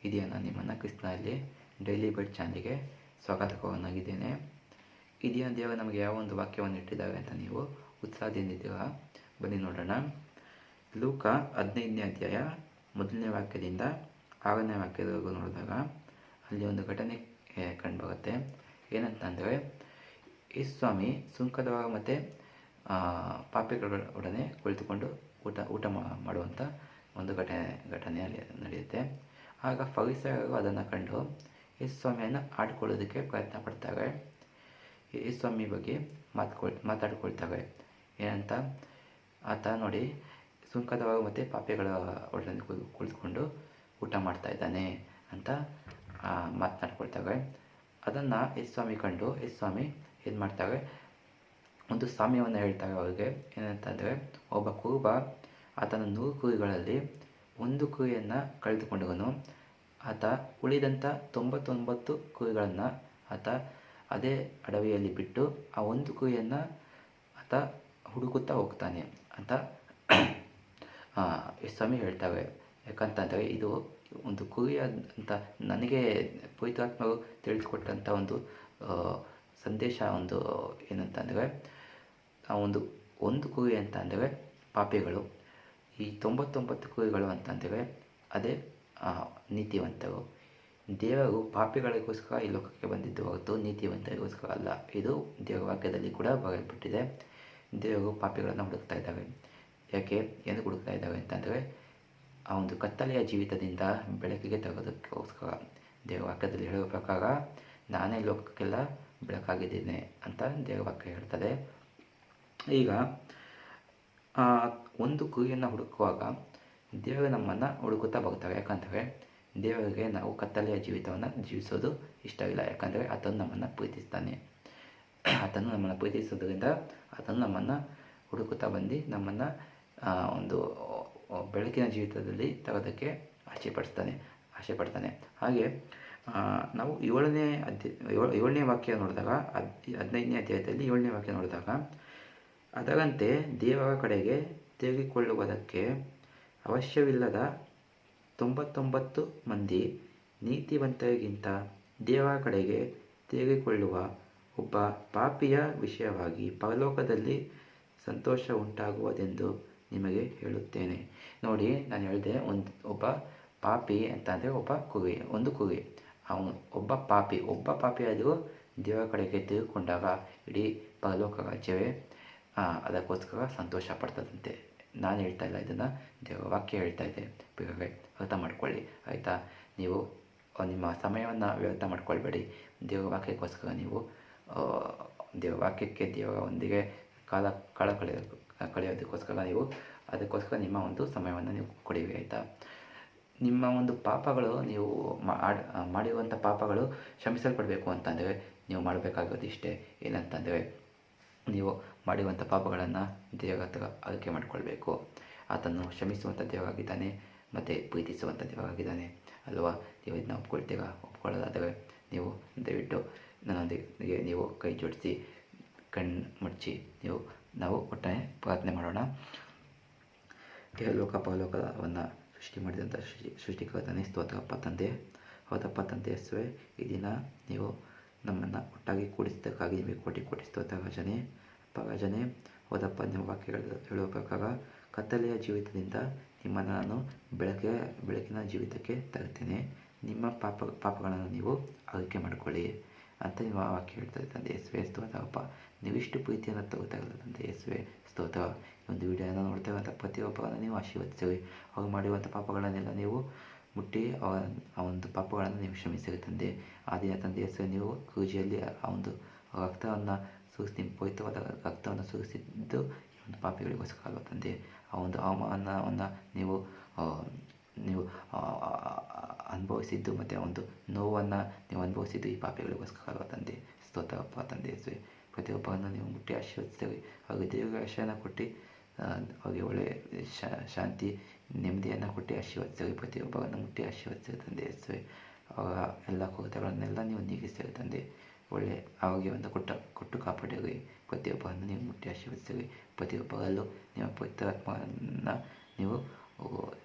ಇದೆಯಾ ನಾನು ನಿಮ್ಮನ್ನು ಕ್ರಿಸ್ತನಲ್ಲಿ ಡೈಲಿ ಬೈಟ್ ಚಾನಲ್ಗೆ ಸ್ವಾಗತವಾಗಿದ್ದೇನೆ. ಇದೆಯಾ ದೇವ ನಮಗೆ ಯಾವ ಒಂದು ವಾಕ್ಯವನ್ನು ಇಟ್ಟಿದ್ದಾವೆ ಅಂತ ನೀವು ಉತ್ಸಾಹದಿಂದಿದ್ದೀರಾ? ಬನ್ನಿ ನೋಡೋಣ. ಲೂಕ 15ನೇ ಅಧ್ಯಾಯ 1ನೇ ವಾಕ್ಯದಿಂದ 6ನೇ ವಾಕ್ಯದವರೆಗೂ ನೋಡಿದಾಗ ಅಲ್ಲಿ ಒಂದು ಘಟನೆ ಕಂಡುಬರುತ್ತೆ. ಏನಂತಂದರೆ, ಯೇಸು ಸ್ವಾಮಿ ಸುಂಕದವಾಗ ಮತ್ತು ಪಾಪಿಗಳೊಡನೆ ಕುಳಿತುಕೊಂಡು ಊಟ ಮಾಡುವಂಥ ಒಂದು ಘಟನೆಯಲ್ಲಿ ನಡೆಯುತ್ತೆ. ಆಗ ಫರಿಸಾಯರು ಅದನ್ನು ಕಂಡು ಯೇಸು ಸ್ವಾಮಿಯನ್ನು ಆಡ್ಕೊಳ್ಳೋದಕ್ಕೆ ಪ್ರಯತ್ನ ಪಡ್ತಾರೆ. ಯೇಸು ಸ್ವಾಮಿ ಬಗ್ಗೆ ಮಾತಾಡ್ಕೊಳ್ತಾರೆ. ಏನಂತ, ಆತ ನೋಡಿ ಸುಂಕದವರು ಮತ್ತು ಪಾಪಿಗಳ ಒಡನೆ ಕುಳಿತುಕೊಂಡು ಊಟ ಮಾಡ್ತಾ ಇದ್ದಾನೆ ಅಂತ ಮಾತನಾಡ್ಕೊಳ್ತಾರೆ. ಅದನ್ನು ಯೇಸು ಸ್ವಾಮಿ ಕಂಡು ಯೇಸು ಸ್ವಾಮಿ ಏನು ಮಾಡ್ತಾರೆ, ಒಂದು ಸಾಮ್ಯವನ್ನು ಹೇಳ್ತಾರೆ ಅವರಿಗೆ. ಏನಂತಂದರೆ, ಒಬ್ಬ ಕುರುಬ ಆತನ 100 ಕುರಿಗಳಲ್ಲಿ ಒಂದು ಕುರಿಯನ್ನು ಕಳೆದುಕೊಂಡವನು. ಆತ ಉಳಿದಂಥ 99 ಕುರಿಗಳನ್ನು ಆತ ಅದೇ ಅಡವಿಯಲ್ಲಿ ಬಿಟ್ಟು ಆ ಒಂದು ಕುರಿಯನ್ನು ಆತ ಹುಡುಕುತ್ತಾ ಹೋಗ್ತಾನೆ ಅಂತ ಸ್ವಾಮಿ ಹೇಳ್ತಾರೆ. ಯಾಕಂತಂದರೆ ಇದು ಒಂದು ಕುರಿ ಅಂತ ನನಗೆ ಪವಿತ್ರಾತ್ಮರು ತಿಳಿದುಕೊಟ್ಟಂಥ ಸಂದೇಶ ಏನಂತಂದರೆ, ಆ ಒಂದು ಕುರಿ ಅಂತಂದರೆ ಪಾಪಿಗಳು, ಈ 99 ಕುರಿಗಳು ಅಂತಂದರೆ ಅದೇ ನೀತಿವಂತರು. ದೇವರು ಪಾಪಿಗಳಿಗೋಸ್ಕರ ಈ ಲೋಕಕ್ಕೆ ಬಂದಿದ್ದು ಹೊರತು ನೀತಿವಂತರಿಗೋಸ್ಕರ ಅಲ್ಲ. ಇದು ದೇವರ ವಾಕ್ಯದಲ್ಲಿ ಕೂಡ ಬರೆಯಲ್ಪಟ್ಟಿದೆ. ದೇವರು ಪಾಪಿಗಳನ್ನು ಹುಡುಕ್ತಾ ಇದ್ದಾರೆ. ಎಂದು ಹುಡುಕ್ತಾ ಇದ್ದಾರೆ ಅಂತಂದರೆ, ಆ ಒಂದು ಕತ್ತಲೆಯ ಜೀವಿತದಿಂದ ಬೆಳಕಿಗೆ ತರೋದಕ್ಕೋಸ್ಕರ. ದೇವರ ವಾಕ್ಯದಲ್ಲಿ ಹೇಳುವ ಪ್ರಕಾರ ನಾನೇ ಲೋಕಕ್ಕೆಲ್ಲ ಬೆಳಕಾಗಿದ್ದೇನೆ ಅಂತ ದೇವರ ವಾಕ್ಯ ಹೇಳ್ತದೆ. ಈಗ ಒಂದು ಕುರಿಯನ್ನು ಹುಡುಕುವಾಗ ದೇವರು ನಮ್ಮನ್ನು ಹುಡುಕುತ್ತಾ ಬರ್ತಾರೆ. ಯಾಕಂದರೆ ದೇವರಿಗೆ ನಾವು ಕತ್ತಲೆಯ ಜೀವಿತವನ್ನು ಜೀವಿಸೋದು ಇಷ್ಟವಿಲ್ಲ. ಯಾಕಂದರೆ ಆತನು ನಮ್ಮನ್ನು ಪ್ರೀತಿಸ್ತಾನೆ. ಆತನು ನಮ್ಮನ್ನು ಪ್ರೀತಿಸೋದ್ರಿಂದ ಆತನು ನಮ್ಮನ್ನು ಹುಡುಕುತ್ತಾ ಬಂದು ನಮ್ಮನ್ನು ಒಂದು ಬೆಳಕಿನ ಜೀವಿತದಲ್ಲಿ ತರೋದಕ್ಕೆ ಆಸೆ ಪಡ್ತಾನೆ. ಹಾಗೆ ನಾವು 7ನೇ ವಾಕ್ಯ ನೋಡಿದಾಗ, 15ನೇ ಅಧ್ಯಾಯದಲ್ಲಿ 7ನೇ ವಾಕ್ಯ ನೋಡಿದಾಗ, ಅದರಂತೆ ದೇವರ ಕಡೆಗೆ ತಿರುಗಿಕೊಳ್ಳುವುದಕ್ಕೆ ಅವಶ್ಯವಿಲ್ಲದ 99 ಮಂದಿ ನೀತಿವಂತರಿಗಿಂತ ದೇವರ ಕಡೆಗೆ ತಿರುಗಿಕೊಳ್ಳುವ ಒಬ್ಬ ಪಾಪಿಯ ವಿಷಯವಾಗಿ ಪರಲೋಕದಲ್ಲಿ ಸಂತೋಷ ಉಂಟಾಗುವುದೆಂದು ನಿಮಗೆ ಹೇಳುತ್ತೇನೆ. ನೋಡಿ, ನಾನು ಹೇಳಿದೆ, ಒಬ್ಬ ಪಾಪಿ ಅಂತಂದರೆ ಒಂದು ಕುರಿ. ಅವನು ಒಬ್ಬ ಪಾಪಿಯಾದರೂ ದೇವರ ಕಡೆಗೆ ತಿರುಗಿಕೊಂಡಾಗ ಇಡೀ ಪರಲೋಕ ರಾಜ್ಯವೇ ಅದಕ್ಕೋಸ್ಕರ ಸಂತೋಷ ಪಡ್ತದಂತೆ. ನಾನು ಹೇಳ್ತಾ ಇಲ್ಲ, ಇದನ್ನು ದೇವರ ವಾಕ್ಯ ಹೇಳ್ತಾ ಇದೆ. ಬೇಗ ಅರ್ಥ ಮಾಡ್ಕೊಳ್ಳಿ, ಆಯಿತಾ? ನೀವು ನಿಮ್ಮ ಸಮಯವನ್ನು ವ್ಯರ್ಥ ಮಾಡ್ಕೊಳ್ಬೇಡಿ. ದೇವರ ವಾಕ್ಯಕ್ಕೋಸ್ಕರ ನೀವು ದೇವರ ವಾಕ್ಯಕ್ಕೆ ದೇವರೊಂದಿಗೆ ಕಾಲ ಕಳೆಯೋದಕ್ಕೋಸ್ಕರ ನೀವು ಅದಕ್ಕೋಸ್ಕರ ನಿಮ್ಮ ಒಂದು ಸಮಯವನ್ನು ನೀವು ಕೊಡಿರಿ, ಆಯಿತಾ? ನಿಮ್ಮ ಒಂದು ಪಾಪಗಳು, ನೀವು ಮಾಡಿರುವಂಥ ಪಾಪಗಳು ಕ್ಷಮಿಸಲ್ಪಡಬೇಕು ಅಂತಂದರೆ ನೀವು ಮಾಡಬೇಕಾಗೋದು ಇಷ್ಟೇ. ಏನಂತಂದರೆ, ನೀವು ಮಾಡಿರುವಂಥ ಪಾಪಗಳನ್ನು ದೇವರ ಹತ್ರ ಅರಿಕೆ ಮಾಡಿಕೊಳ್ಬೇಕು. ಆತನು ಕ್ಷಮಿಸುವಂಥ ದೇವರಾಗಿದ್ದಾನೆ ಮತ್ತು ಪ್ರೀತಿಸುವಂಥ ದೇವರಾಗಿದ್ದಾನೆ ಅಲ್ವಾ? ನೀವು ಇದನ್ನ ಒಪ್ಕೊಳ್ಳೋದಾದರೆ ನೀವು ದಯವಿಟ್ಟು ನನ್ನೊಂದಿಗೆ ನೀವು ಕೈ ಜೋಡಿಸಿ ಕಣ್ಣು ಮುಚ್ಚಿ ನಾವು ಒಟ್ಟಾರೆ ಪ್ರಾರ್ಥನೆ ಮಾಡೋಣ. ಲೋಕ ಪರಲೋಕವನ್ನು ಸೃಷ್ಟಿ ಮಾಡಿದಂಥ ಸೃಷ್ಟಿಕರ್ತನೇ ಸ್ತೋತ್ರಪ್ಪ ತಂದೆ. ಹೌದಪ್ಪ ತಂದೆ ಯೇಸುವೆ, ಈ ದಿನ ನೀವು ನಮ್ಮನ್ನು ಒಟ್ಟಾಗಿ ಕೂಡಿಸಿದ್ದಕ್ಕಾಗಿ ನಿಮಗೆ ಕೋಟಿ ಸ್ತೋತ್ರ ರಾಜನೇ. ರಾಜನೇ, ಹೌದಪ್ಪ, ನಿಮ್ಮ ವಾಕ್ಯಗಳು ಹೇಳುವ ಪ್ರಕಾರ ಕತ್ತಲೆಯ ಜೀವಿತದಿಂದ ನಿಮ್ಮನ್ನು ನಾನು ಬೆಳಕಿನ ಜೀವಿತಕ್ಕೆ ತರುತ್ತೇನೆ. ನಿಮ್ಮ ಪಾಪಗಳನ್ನು ನೀವು ಆರೈಕೆ ಮಾಡಿಕೊಳ್ಳಿ ಅಂತ ನಿಮ್ಮ ವಾಕ್ಯ ಹೇಳ್ತದೆ ತಂದೆ ಯೇಸುವೆ. ಸ್ತೋತ್ರಪ್ಪ, ನೀವಿಷ್ಟು ಪ್ರೀತಿಯನ್ನು ತಗೋತಾ ಇರಲ್ಲ ತಂದೆ ಯೇಸುವೆ. ಸ್ತೋತ್ರ. ಈ ಒಂದು ವಿಡಿಯೋನ ನೋಡ್ತಾ ಇರುವಂಥ ಪ್ರತಿಯೊಬ್ಬರನ್ನು ನೀವು ಆಶೀರ್ವದಿಸಿರಿ. ಅವ್ರು ಮಾಡಿರುವಂಥ ಪಾಪಗಳನ್ನೆಲ್ಲ ನೀವು ಮುಟ್ಟಿ ಆ ಒಂದು ಪಾಪಗಳನ್ನು ನೀವು ಕ್ಷಮಿಸಿರಿ ತಂದೆ. ಆ ದಿನ ತಂದೆ ಯೇಸುವೆ, ನೀವು ಕ್ರೂಜಿಯಲ್ಲಿ ಆ ಒಂದು ರಕ್ತವನ್ನು ನಿಮ್ಮ ಪವಿತ್ರವಾದ ರಕ್ತವನ್ನು ಸುರಿಸಿದ್ದು ಈ ಒಂದು ಪಾಪಿಗಳಿಗೋಸ್ಕರ ಅಲ್ವ ತಂದೆ. ಆ ಒಂದು ಅವಮಾನವನ್ನು ನೀವು ಅನುಭವಿಸಿದ್ದು ಮತ್ತು ಆ ಒಂದು ನೋವನ್ನು ನೀವು ಅನುಭವಿಸಿದ್ದು ಈ ಪಾಪಿಗಳಿಗೋಸ್ಕರ ಅಲ್ವ ತಂದೆ. ಸ್ತೋತ್ರಪ್ಪ ತಂದೆ ಯೇಸುವೆ. ಪ್ರತಿಯೊಬ್ಬರನ್ನು ನೀವು ಮುಟ್ಟಿ ಆಶೀರ್ವದಿಸ್ತೀವಿ. ಅವ್ರಿಗೆ ದೇವರ ಆಶಯನ ಕೊಟ್ಟು ಅವ್ರಿಗೆ ಒಳ್ಳೆಯ ಶಾಂತಿ ನೆಮ್ಮದಿಯನ್ನು ಕೊಟ್ಟು ಆಶೀರ್ವದಿಸ್ತೀವಿ. ಪ್ರತಿಯೊಬ್ಬರನ್ನು ಮುಟ್ಟಿ ಆಶೀರ್ವದಿಸ್ತೀವಿ ತಂದೆ ಯೇಸುವೆ. ಅವರ ಎಲ್ಲ ಕೊರತೆಗಳನ್ನೆಲ್ಲ ನೀವು ನೀಗಿಸ್ತೀವಿ ತಂದೆ. ಒಳ್ಳೆಯ ಆರೋಗ್ಯವನ್ನು ಕೊಟ್ಟು ಕಾಪಾಡಿರಿ. ಪ್ರತಿಯೊಬ್ಬರನ್ನು ನೀವು ಮುಟ್ಟಿ ಆಶೀರ್ವದಿಸಿರಿ. ಪ್ರತಿಯೊಬ್ಬರಲ್ಲೂ ನಿಮ್ಮ ಪವಿತ್ರಾತ್ಮವನ್ನು ನೀವು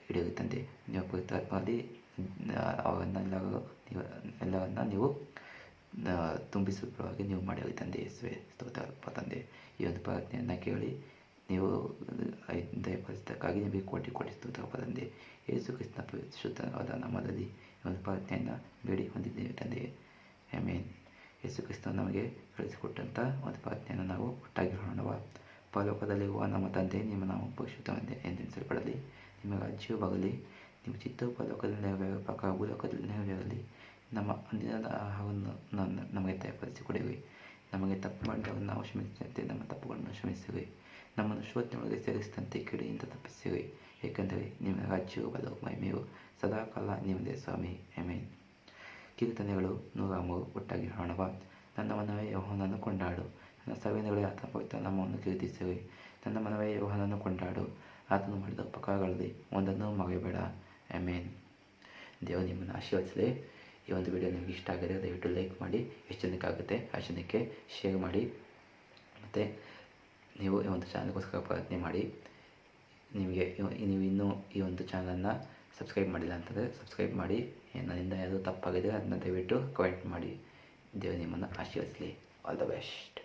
ಹಿಡಿಯಿರಿ ತಂದೆ. ನಿಮ್ಮ ಪವಿತ್ರಾತ್ಮದಲ್ಲಿ ಅವನ್ನೆಲ್ಲವೂ ಎಲ್ಲವನ್ನು ನೀವು ತುಂಬಿಸುವುದರೊಳಗೆ ನೀವು ಮಾಡಿ ತಂದೆ ಯೇಸುವೆ ಸ್ತೋತ್ರಪ್ಪ ತಂದೆ. ಈ ಒಂದು ಪ್ರಾರ್ಥನೆಯನ್ನು ಕೇಳಿ ನೀವು ದಯಪಾಲಿಸಿದ್ದಕ್ಕಾಗಿ ನಿಮಗೆ ಕೋಟಿ ಸ್ತೋತ್ರಪ್ಪ ತಂದೆ. ಯೇಸು ಕ್ರಿಸ್ತನ ಶುದ್ಧವಾದ ನಾಮದಲ್ಲಿ ಈ ಒಂದು ಪ್ರಾರ್ಥನೆಯನ್ನು ಬೇಡಿ ಹೊಂದಿದ್ದೇವೆ ತಂದೆ. ಆಮೆನ್. ಯೇಸು ಕ್ರಿಸ್ತನು ನಮಗೆ ಕಳಿಸಿಕೊಟ್ಟಂಥ ಒಂದು ಪ್ರಾರ್ಥನೆಯನ್ನು ನಾವು ಒಟ್ಟಾಗಿ ಹೇಳೋಣವ. ಪರಲೋಕದಲ್ಲಿರುವ ನಮ್ಮ ತಂದೆ, ನಿಮ್ಮ ನಾಮ ಪರಿಶುದ್ಧವೆಂದು ಎಂದೆನಿಸಲ್ಪಡಲಿ. ನಿಮ್ಮ ರಾಜ್ಯವು ಬರಲಿ. ನಿಮ್ಮ ಚಿತ್ತವು ಪರಲೋಕದಲ್ಲಿ ನೆರವೇರುವ ಪ್ರಕಾರ ಭೂಲೋಕದಲ್ಲಿ ನೆರವೇರಲಿ. ನಮ್ಮ ಅಂದಿನ ಆಹಾರವನ್ನು ನಮಗೆ ದಯಪಾಲಿಸಿಕೊಡಿರಿ. ನಮಗೆ ತಪ್ಪು ಮಾಡಿದವರನ್ನು ನಾವು ಕ್ಷಮಿಸಿದಂತೆ ನಮ್ಮ ತಪ್ಪುಗಳನ್ನು ಕ್ಷಮಿಸಿರಿ. ನಮ್ಮನ್ನು ಶೋಧನೆಯೊಳಗೆ ಸೇರಿಸಿದಂತೆ ಕಿಡಿಯಿಂದ ತಪ್ಪಿಸಿರಿ. ಏಕೆಂದರೆ ನಿಮ್ಮ ರಾಜ್ಯವು ಬಲವು ಮಹಿಮೆಯು ಸದಾಕಾಲ ನಿಮ್ಮದೇ ಸ್ವಾಮಿ. ಆಮೆನ್. ಕೀರ್ತನೆಗಳು 103 ಒಟ್ಟಾಗಿ ಹೇಳೋಣವ. ನನ್ನ ಮನವೇ ಯೆಹೋವನನ್ನು ಕೊಂಡಾಡು. ನನ್ನ ಸರ್ವೇಂದ್ರಗಳೇ ಆತನ ಪವಿತ್ರ ನಾಮವನ್ನು ಕೀರ್ತಿಸಿರಿ. ನನ್ನ ಮನವೇ ಯೆಹೋವನನ್ನು ಕೊಂಡಾಡು. ಆತನು ಮಾಡಿದ ಉಪಕಾರಗಳಲ್ಲಿ ಒಂದನ್ನು ಮರೆಯಬೇಡ. ಆಮೆನ್. ದೇವರು ನಿಮ್ಮನ್ನು ಆಶೀರ್ವದಿಸಲಿ. ಈ ಒಂದು ವಿಡಿಯೋ ನಿಮಗೆ ಇಷ್ಟ ಆಗಿದೆ ದಯವಿಟ್ಟು ಲೈಕ್ ಮಾಡಿ. ಎಷ್ಟು ಜನಕ್ಕಾಗುತ್ತೆ ಆ ಜನಕ್ಕೆ ಶೇರ್ ಮಾಡಿ. ಮತ್ತು ನೀವು ಈ ಒಂದು ಚಾನಲ್ಗೋಸ್ಕರ ಪ್ರಾರ್ಥನೆ ಮಾಡಿ. ನೀವು ಇನ್ನೂ ಈ ಒಂದು ಚಾನಲನ್ನು ಸಬ್ಸ್ಕ್ರೈಬ್ ಮಾಡಿಲ್ಲ ಅಂತಂದರೆ ಸಬ್ಸ್ಕ್ರೈಬ್ ಮಾಡಿ. ನನ್ನಿಂದ ಯಾವುದು ತಪ್ಪಾಗಿದೆ ಅದನ್ನು ದಯವಿಟ್ಟು ಕಮೆಂಟ್ ಮಾಡಿ. ದೇವರು ನಿಮ್ಮನ್ನು ಆಶೀರ್ವದಿಸಲಿ. All the best.